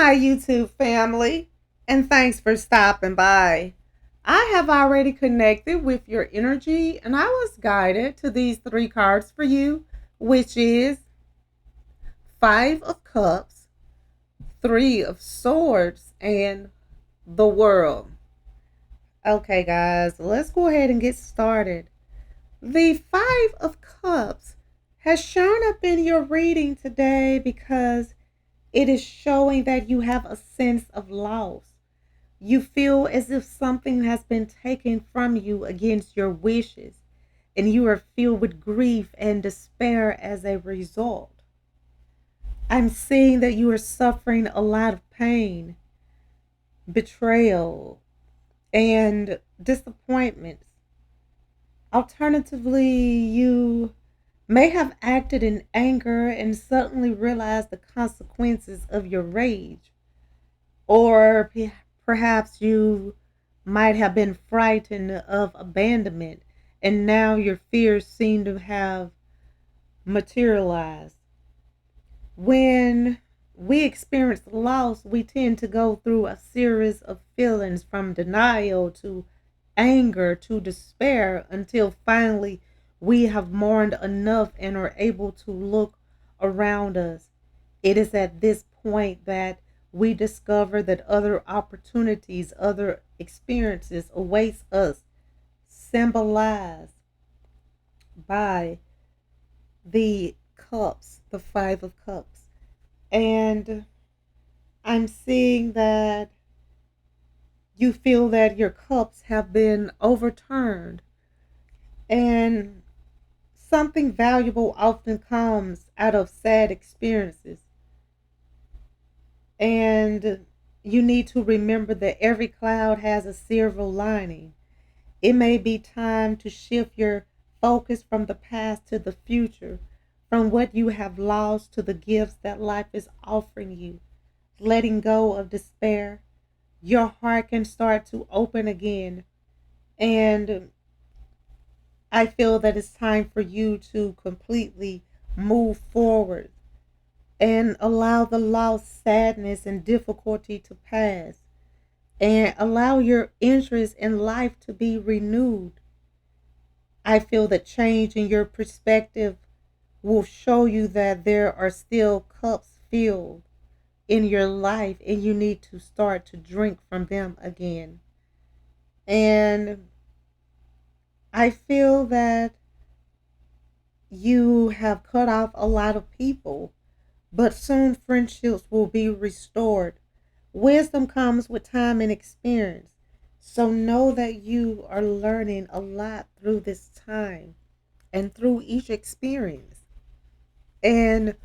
my YouTube family, and thanks for stopping by. I have already connected with your energy, and I was guided to these three cards for you, which is Five of Cups, Three of Swords, and the World. Okay, guys, let's go ahead and get started. The Five of Cups has shown up in your reading today because it is showing that you have a sense of loss. You feel as if something has been taken from you against your wishes, and you are filled with grief and despair as a result. I'm seeing that you are suffering a lot of pain, betrayal, and disappointments. Alternatively, you may have acted in anger and suddenly realized the consequences of your rage. Or perhaps you might have been frightened of abandonment, and now your fears seem to have materialized. When we experience loss, we tend to go through a series of feelings from denial to anger to despair until finally we have mourned enough and are able to look around us. It is at this point that we discover that other opportunities, other experiences awaits us, symbolized by the cups, the Five of Cups. And I'm seeing that you feel that your cups have been overturned, and something valuable often comes out of sad experiences. And you need to remember that every cloud has a silver lining. It may be time to shift your focus from the past to the future, from what you have lost to the gifts that life is offering you. Letting go of despair, your heart can start to open again. And I feel that it's time for you to completely move forward and allow the loss, sadness, and difficulty to pass, and allow your interest in life to be renewed. I feel that change in your perspective will show you that there are still cups filled in your life, and you need to start to drink from them again. And I feel that you have cut off a lot of people, but soon friendships will be restored. Wisdom comes with time and experience. So know that you are learning a lot through this time and through each experience. And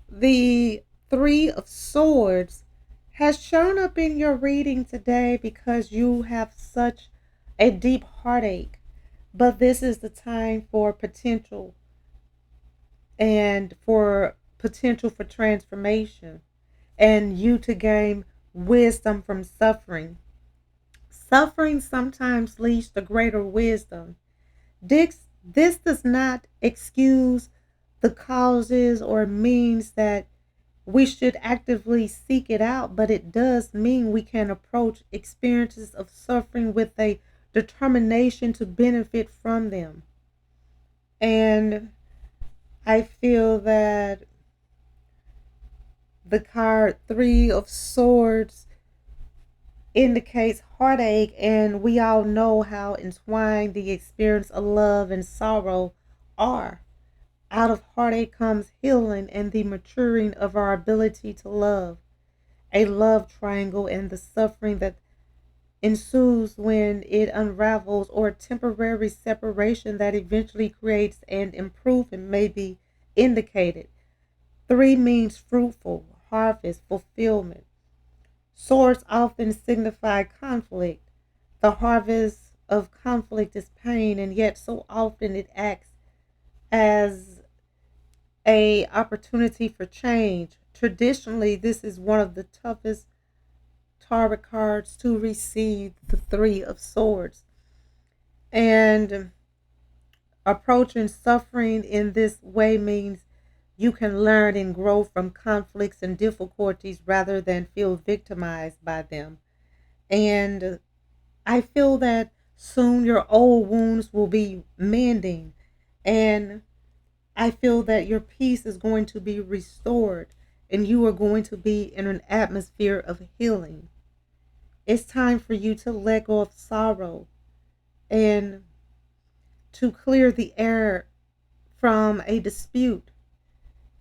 the Three of Swords has shown up in your reading today because you have such a deep heartache. But this is the time for potential for transformation, and you to gain wisdom from suffering. Suffering sometimes leads to greater wisdom. This does not excuse the causes or means that we should actively seek it out, but it does mean we can approach experiences of suffering with a determination to benefit from them. And I feel that the card Three of Swords indicates heartache, and we all know how entwined the experience of love and sorrow are. Out of heartache comes healing and the maturing of our ability to love. A love triangle and the suffering that ensues when it unravels, or temporary separation that eventually creates an improvement may be indicated. Three means fruitful, harvest, fulfillment. Swords often signify conflict. The harvest of conflict is pain, and yet so often it acts as a opportunity for change. Traditionally, this is one of the toughest tarot cards to receive, the Three of Swords. And approaching suffering in this way means You can learn and grow from conflicts and difficulties rather than feel victimized by them. And I feel that soon your old wounds will be mending. And I feel that your peace is going to be restored and you are going to be in an atmosphere of healing. It's time for you to let go of sorrow and to clear the air from a dispute.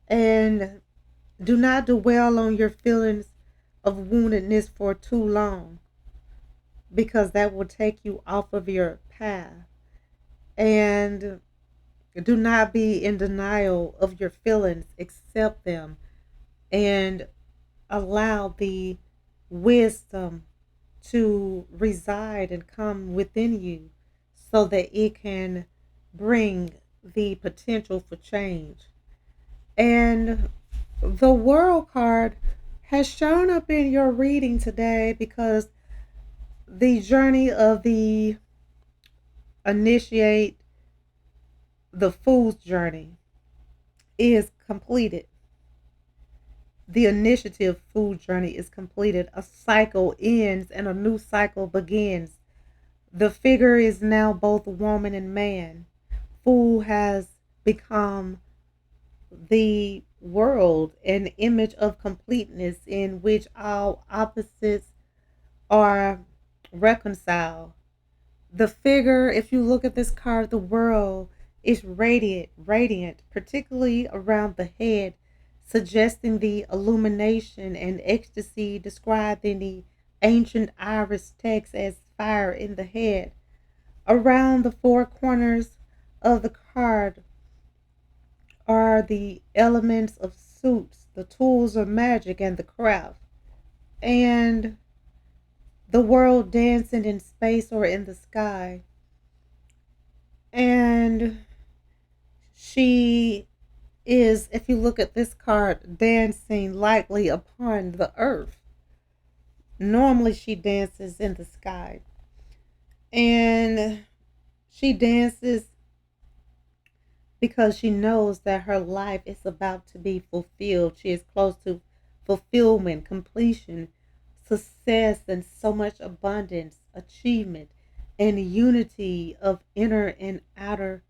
And do not dwell on your feelings of woundedness for too long because that will take you off of your path. And do not be in denial of your feelings, accept them, and allow the wisdom to reside and come within you so that it can bring the potential for change. And the world card has shown up in your reading today because the journey of the initiate the fool's journey is completed. The initiative food journey is completed. A cycle ends and a new cycle begins. The figure is now both woman and man. Fool has become the world, an image of completeness in which all opposites are reconciled. The figure, if you look at this card, the world is radiant, particularly around the head, suggesting the illumination and ecstasy described in the ancient Irish text as fire in the head. Around the four corners of the card are the elements of suits, the tools of magic, and the craft. And the world dancing in space or in the sky. And she is, if you look at this card, dancing lightly upon the earth. Normally, she dances in the sky. And she dances because she knows that her life is about to be fulfilled. She is close to fulfillment, completion, success, and so much abundance, achievement, and unity of inner and outer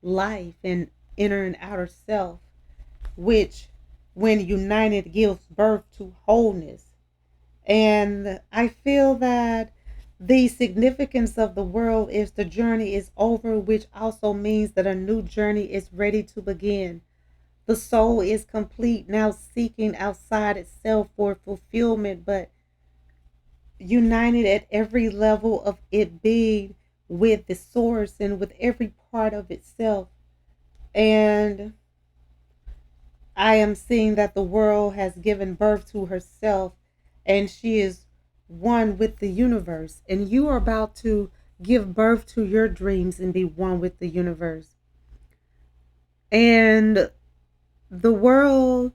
life and inner and outer self, which, when united, gives birth to wholeness. And I feel that the significance of the world is the journey is over, which also means that a new journey is ready to begin. The soul is complete, now seeking outside itself for fulfillment, but united at every level of it being with the source and with every part of itself. And I am seeing that the world has given birth to herself and she is one with the universe. And you are about to give birth to your dreams and be one with the universe. And the world,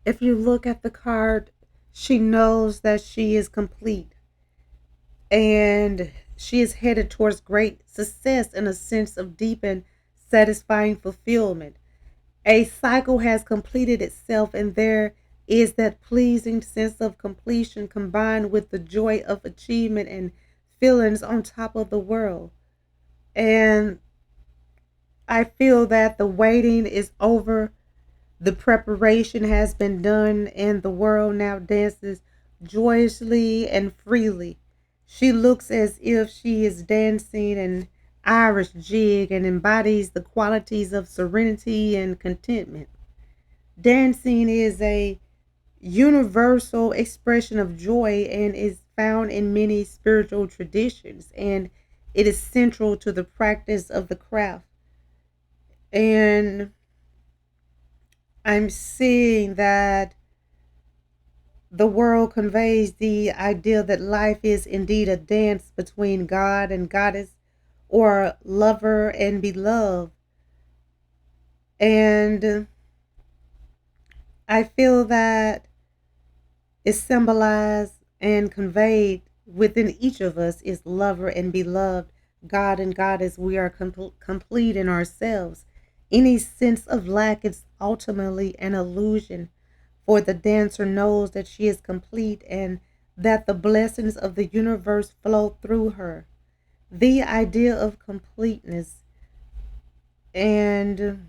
if you look at the card, she knows that she is complete and she is headed towards great success and a sense of deep and satisfying fulfillment. A cycle has completed itself, and there is that pleasing sense of completion combined with the joy of achievement and feelings on top of the world. And I feel that the waiting is over, the preparation has been done, and the world now dances joyously and freely. She looks as if she is dancing an Irish jig and embodies the qualities of serenity and contentment. Dancing is a universal expression of joy and is found in many spiritual traditions, and it is central to the practice of the craft. And I'm seeing that the world conveys the idea that life is indeed a dance between God and goddess, or lover and beloved. And I feel that is symbolized and conveyed within each of us is lover and beloved, God and goddess. We are complete in ourselves. Any sense of lack is ultimately an illusion, for the dancer knows that she is complete and that the blessings of the universe flow through her. The idea of completeness and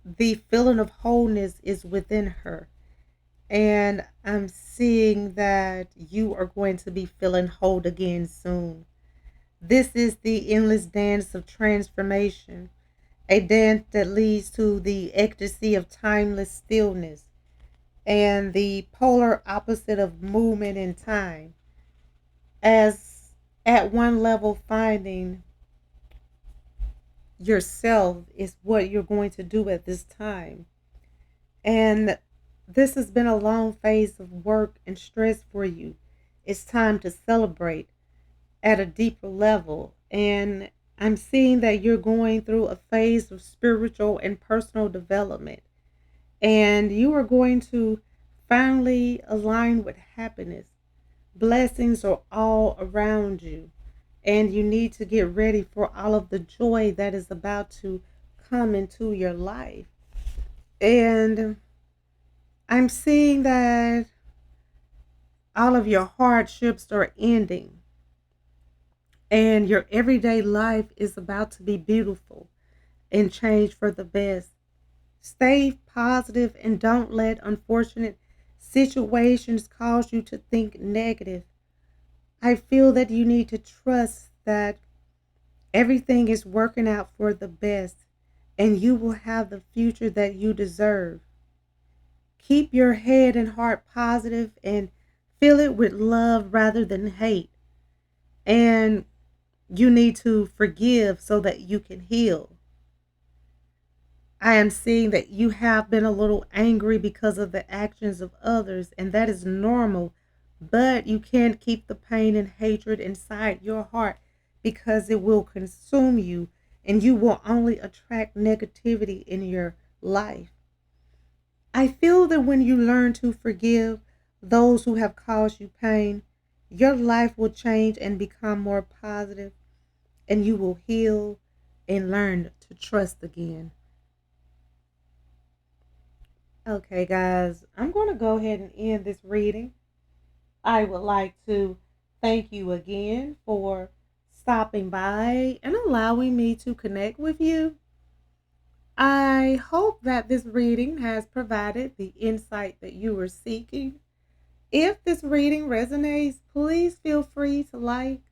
the feeling of wholeness is within her. And I'm seeing that you are going to be feeling whole again soon. This is the endless dance of transformation, a dance that leads to the ecstasy of timeless stillness and the polar opposite of movement and time. As at one level, finding yourself is what you're going to do at this time. And this has been a long phase of work and stress for you. It's time to celebrate at a deeper level. And I'm seeing that you're going through a phase of spiritual and personal development. And you are going to finally align with happiness. Blessings are all around you. And you need to get ready for all of the joy that is about to come into your life. And I'm seeing that all of your hardships are ending and your everyday life is about to be beautiful and change for the best. Stay positive and don't let unfortunate situations cause you to think negative. I feel that you need to trust that everything is working out for the best and you will have the future that you deserve. Keep your head and heart positive and fill it with love rather than hate. And you need to forgive so that you can heal. I am seeing that you have been a little angry because of the actions of others, and that is normal. But you can't keep the pain and hatred inside your heart because it will consume you and you will only attract negativity in your life. I feel that when you learn to forgive those who have caused you pain, your life will change and become more positive, and you will heal and learn to trust again. Okay, guys, I'm going to go ahead and end this reading. I would like to thank you again for stopping by and allowing me to connect with you. I hope that this reading has provided the insight that you were seeking. If this reading resonates, please feel free to like,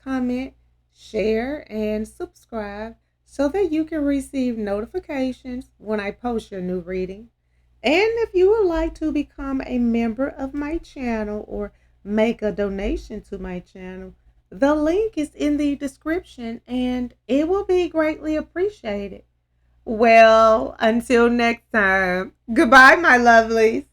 comment, share, and subscribe so that you can receive notifications when I post your new reading. And if you would like to become a member of my channel or make a donation to my channel, the link is in the description and it will be greatly appreciated. Well, until next time, goodbye, my lovelies.